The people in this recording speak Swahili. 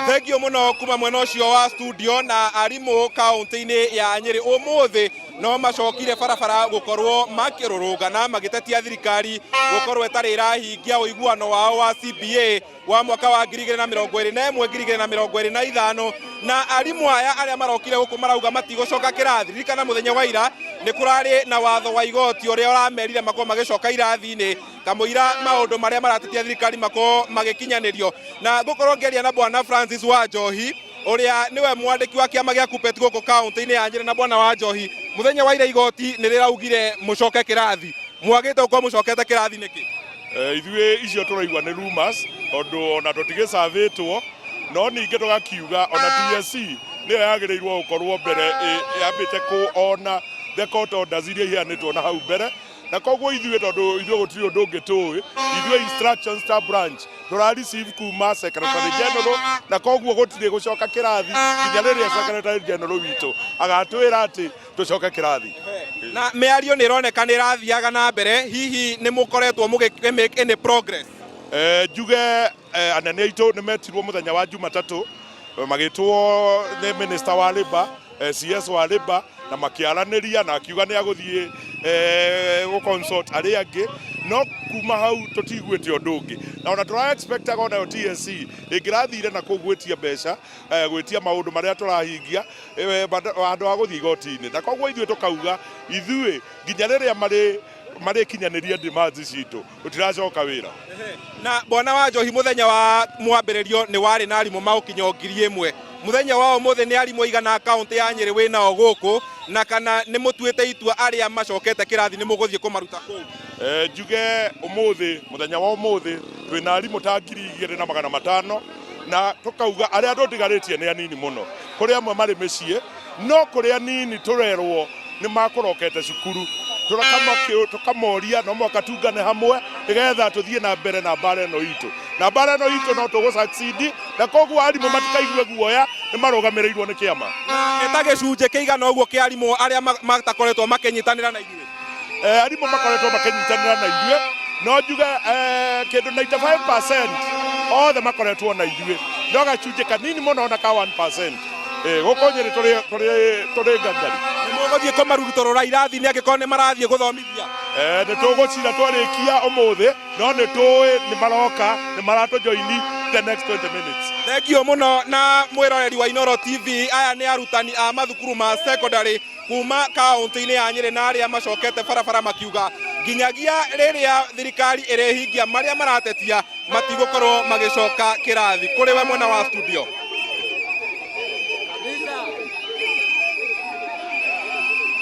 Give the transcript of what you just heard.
Thengio muno kuma mwena ucio wa studio na arimu kaunti-ini ya Nyeri umuthi no macokire barabara gukorwo makirurungana magitetia thirikari gukorwo etari irahingia uiguano wao wa CBA wa mwaka wa 2021 2025 na arimu aya aria marokire guku marauga matigocoka kirathi. Ririkana muthenya wa ira ni kurari na watho wa igoti uria uramerire mako magicoka irathi-ini kamuira maundu maria maratetia thirikari mako magikinyanirio na gukorwo ngeria na bwana Francis Wanjohi uria niwe mwandiki wa kiama gia KUPPET guku kaunti-ini ya Nyeri. Na bwana Wanjohi, muthenya wa ira igoti ni riraugire mucoke kirathi, mwagite uko mucokete kirathi niki? Ithuĩ icio turaigua ni rumors tondu ona tutigicavetwo no ningi tugakiuga ona TSC niyo yagirirwo gukorwo mbere yambite kuona the court orders iria ihanitwo na hau mbere na koguo ithuĩ tondu ithuĩ gutiri undu ungi tuĩ ithuĩ instructions ta branch tura receive kuma secretary general na koguo gutiri gucoka kirathi nginya riria secretary general witu agatwira ati tucoke kirathi. Na miario ni ironeka ni irathiaga na mbere, hihi ni mukoretwo make any progress? Njuge anene aitu ni metirwo muthenya wa Jumatatu magitwo ni minister wa labor, CS wa labor na makiaraniria na akiuga ni aguthie consult aria angi no kuma hau tutiguite undu ungi na ona tura expect ona TSC ingirathire na kugwetia mbeca gwetia maundu maria turahingia andu aguthie igoti-ini na koguo ithuĩ tukauga ithuĩ nginya riria mari kinyaniria demands citu tutiracoka wira. Na bwana Wanjohi, muthenya wa mwambiririo ni wari na arimu maukinya 1,000 muthenya wa umuthi ni arimu igana akaunti ya Nyeri winao guku na kana ni mutuite itua aria macokete kirathi ni muguthie kumaruta kuu? Njuge umuthi muthenya wa umuthi twina arimu ta 2,500 na tukauga aria tutigarĩtie ni anini muno kuri amwe mari mĩciĩ no kuri anini turerwo ni makurokete cukuru tukamoria no moka tungane hamwe nigetha tuthie na mbere na bara ino itu na bara ino itu no tugu succeed na koguo arimu matikaigue guoya ni marugamirirwo ni kiama etagicunje kiigana uguo ki arimu aria matakoretwo makinyitanira na ithuĩ. Arimu makoretwo makinyitanira na ithuĩ no njuga kindu 95% othe makoretwo na ithuĩ no gacunje kanini muno na ka 1% guko Nyeri turi ngangari ni muguthie kumarutorora irathi ni angikorwo ni marathie guthomithia ni tugucira twarikia umuthi no ni tuĩ ni maroka ni maratujoini the next 20 minutes. Thengio muno na mwiroreri wa Inooro TV. Aya ni arutani a mathukuru ma secondary kuma kaunti-ini ya Nyeri na aria macokete barabara makiuga nginyagia riria thirikari irehingia maria maratetia matigukorwo magicoka kirathi. Kuri we mwena wa studio.